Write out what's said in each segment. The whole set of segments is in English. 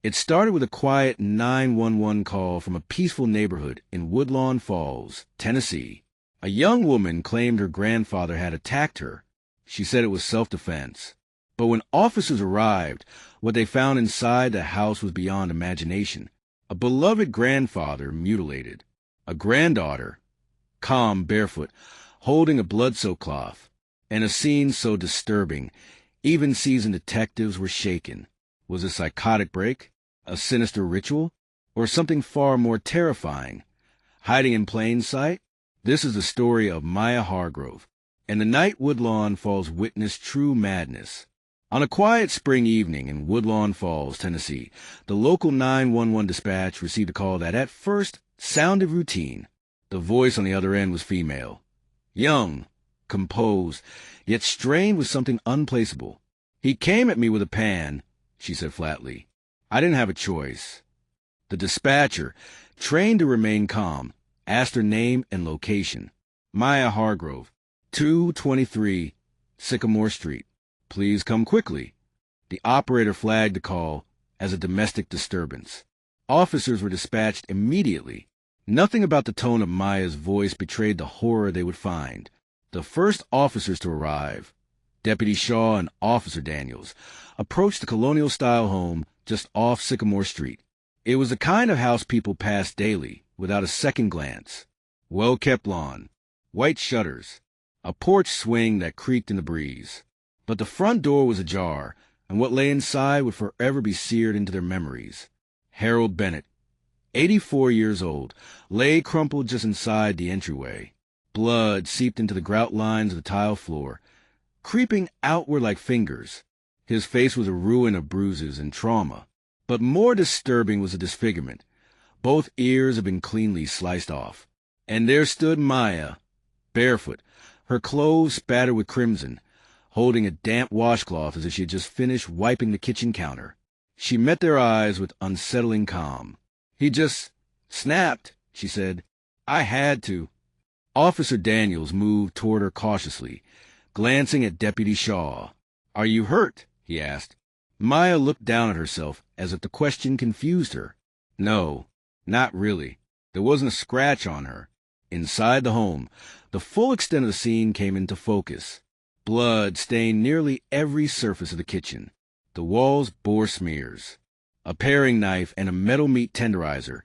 It started with a quiet 911 call from a peaceful neighborhood in Woodlawn Falls, Tennessee. A young woman claimed her grandfather had attacked her. She said it was self-defense. But when officers arrived, what they found inside the house was beyond imagination. A beloved grandfather mutilated, a granddaughter, calm, barefoot, holding a blood-soaked cloth, and a scene so disturbing, even seasoned detectives were shaken. Was it a psychotic break, a sinister ritual, or something far more terrifying? Hiding in plain sight? This is the story of Maya Hargrove, and the night Woodlawn Falls witnessed true madness. On a quiet spring evening in Woodlawn Falls, Tennessee, the local 911 dispatch received a call that at first sounded routine. The voice on the other end was female. Young, composed, yet strained with something unplaceable. "He came at me with a pan," she said flatly. "I didn't have a choice." The dispatcher, trained to remain calm, asked her name and location. "Maya Hargrove, 223 Sycamore Street. Please come quickly." The operator flagged the call as a domestic disturbance. Officers were dispatched immediately. Nothing about the tone of Maya's voice betrayed the horror they would find. The first officers to arrive, Deputy Shaw and Officer Daniels, approached the colonial-style home just off Sycamore Street. It was the kind of house people passed daily, without a second glance. Well-kept lawn, white shutters, a porch swing that creaked in the breeze. But the front door was ajar, and what lay inside would forever be seared into their memories. Harold Bennett, 84 years old, lay crumpled just inside the entryway. Blood seeped into the grout lines of the tile floor, creeping outward like fingers. His face was a ruin of bruises and trauma. But more disturbing was the disfigurement. Both ears had been cleanly sliced off. And there stood Maya, barefoot, her clothes spattered with crimson, holding a damp washcloth as if she had just finished wiping the kitchen counter. She met their eyes with unsettling calm. "He just snapped," she said. "I had to." Officer Daniels moved toward her cautiously, glancing at Deputy Shaw. "Are you hurt?" he asked. Maya looked down at herself as if the question confused her. "No, not really. There wasn't a scratch on her." Inside the home, the full extent of the scene came into focus. Blood stained nearly every surface of the kitchen. The walls bore smears. A paring knife and a metal meat tenderizer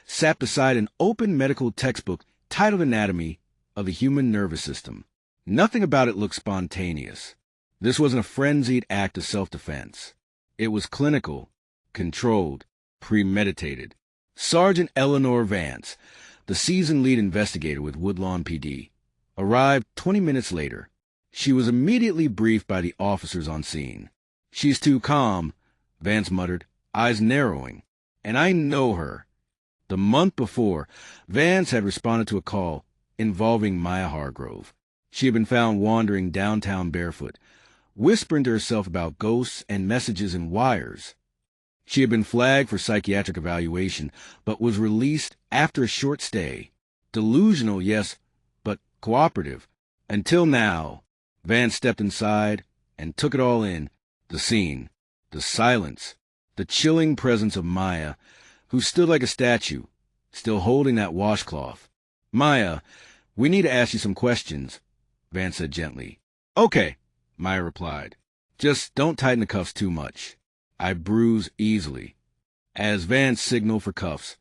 sat beside an open medical textbook titled Anatomy of the Human Nervous System. Nothing about it looked spontaneous. This wasn't a frenzied act of self-defense. It was clinical, controlled, premeditated. Sergeant Eleanor Vance, the seasoned lead investigator with Woodlawn PD, arrived 20 minutes later. She was immediately briefed by the officers on scene. "She's too calm," Vance muttered, eyes narrowing. "And I know her." The month before, Vance had responded to a call involving Maya Hargrove. She had been found wandering downtown barefoot, whispering to herself about ghosts and messages in wires. She had been flagged for psychiatric evaluation, but was released after a short stay. Delusional, yes, but cooperative. Until now. Vance stepped inside and took it all in. The scene, the silence, the chilling presence of Maya, who stood like a statue, still holding that washcloth. "Maya, we need to ask you some questions," Vance said gently. "Okay," Maya replied. "Just don't tighten the cuffs too much. I bruise easily." As Vance signaled for cuffs,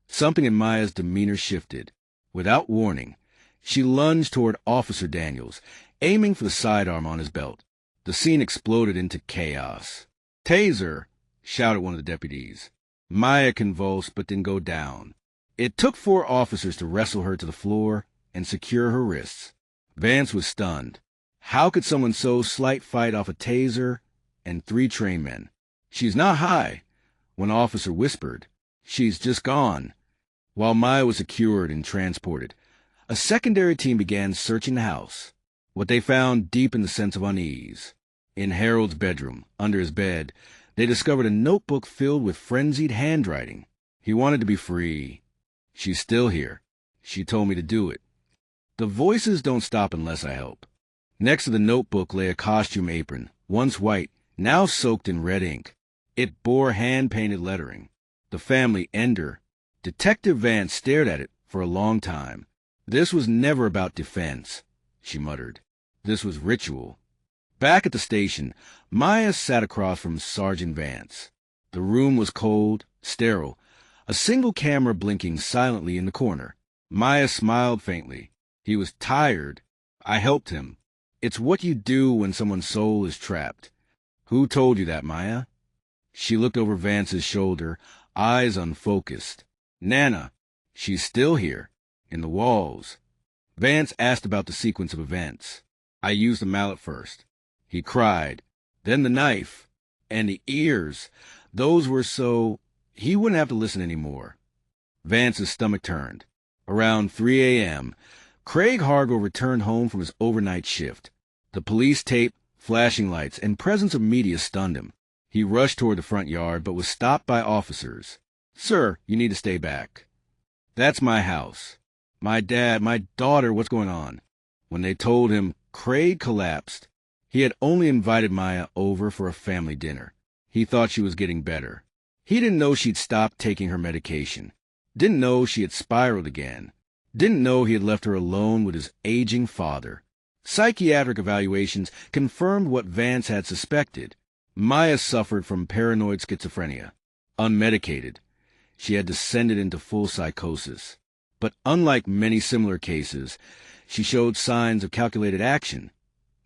something in Maya's demeanor shifted. Without warning, she lunged toward Officer Daniels, aiming for the sidearm on his belt. The scene exploded into chaos. "Taser!" shouted one of the deputies. Maya convulsed but didn't go down. It took 4 officers to wrestle her to the floor and secure her wrists. Vance was stunned. How could someone so slight fight off a taser and 3 trained men? "She's not high," one officer whispered. "She's just gone." While Maya was secured and transported, a secondary team began searching the house. What they found deepened the sense of unease. In Harold's bedroom, under his bed, they discovered a notebook filled with frenzied handwriting. He wanted to be free. "She's still here. She told me to do it." The voices don't stop unless I help. Next to the notebook lay a costume apron, once white, now soaked in red ink. It bore hand-painted lettering. The family ender. Detective Vance stared at it for a long time. This was never about defense, she muttered. This was ritual. Back at the station, Maya sat across from Sergeant Vance. The room was cold, sterile, a single camera blinking silently in the corner. Maya smiled faintly. He was tired. I helped him. It's what you do when someone's soul is trapped. Who told you that, Maya? She looked over Vance's shoulder, eyes unfocused. Nana. She's still here, in the walls. Vance asked about the sequence of events. I used the mallet first. He cried. Then the knife. And the ears. Those were so... He wouldn't have to listen anymore. Vance's stomach turned. Around 3 a.m., Craig Hargrove returned home from his overnight shift. The police tape, flashing lights, and presence of media stunned him. He rushed toward the front yard, but was stopped by officers. Sir, you need to stay back. That's my house. My dad, my daughter, what's going on? When they told him, Craig collapsed. He had only invited Maya over for a family dinner. He thought she was getting better. He didn't know she'd stopped taking her medication. Didn't know she had spiraled again. Didn't know he had left her alone with his aging father. Psychiatric evaluations confirmed what Vance had suspected. Maya suffered from paranoid schizophrenia. Unmedicated, she had descended into full psychosis. But unlike many similar cases, she showed signs of calculated action,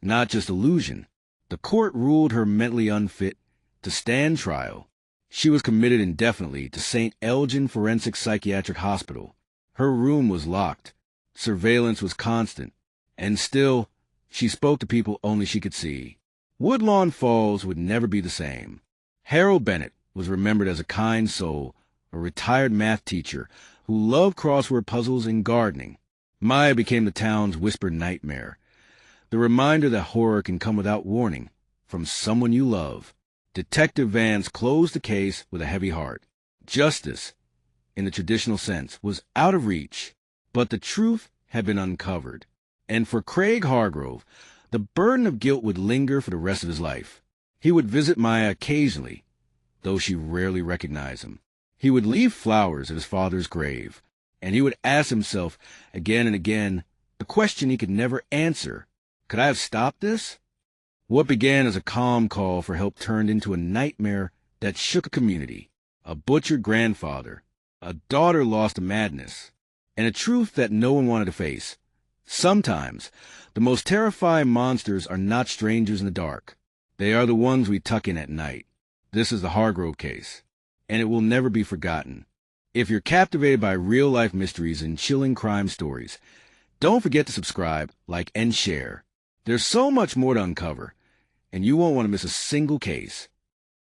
not just illusion. The court ruled her mentally unfit to stand trial. She was committed indefinitely to St. Elgin Forensic Psychiatric Hospital. Her room was locked. Surveillance was constant. And still, she spoke to people only she could see. Woodlawn Falls would never be the same. Harold Bennett was remembered as a kind soul, a retired math teacher who loved crossword puzzles and gardening. Maya became the town's whispered nightmare, the reminder that horror can come without warning from someone you love. Detective Vance closed the case with a heavy heart. Justice, in the traditional sense, was out of reach, but the truth had been uncovered. And for Craig Hargrove, the burden of guilt would linger for the rest of his life. He would visit Maya occasionally, though she rarely recognized him. He would leave flowers at his father's grave, and he would ask himself again and again the question he could never answer. Could I have stopped this? What began as a calm call for help turned into a nightmare that shook a community. A butchered grandfather, a daughter lost to madness, and a truth that no one wanted to face. Sometimes, the most terrifying monsters are not strangers in the dark. They are the ones we tuck in at night. This is the Hargrove Case, and it will never be forgotten. If you're captivated by real-life mysteries and chilling crime stories, don't forget to subscribe, like, and share. There's so much more to uncover, and you won't want to miss a single case.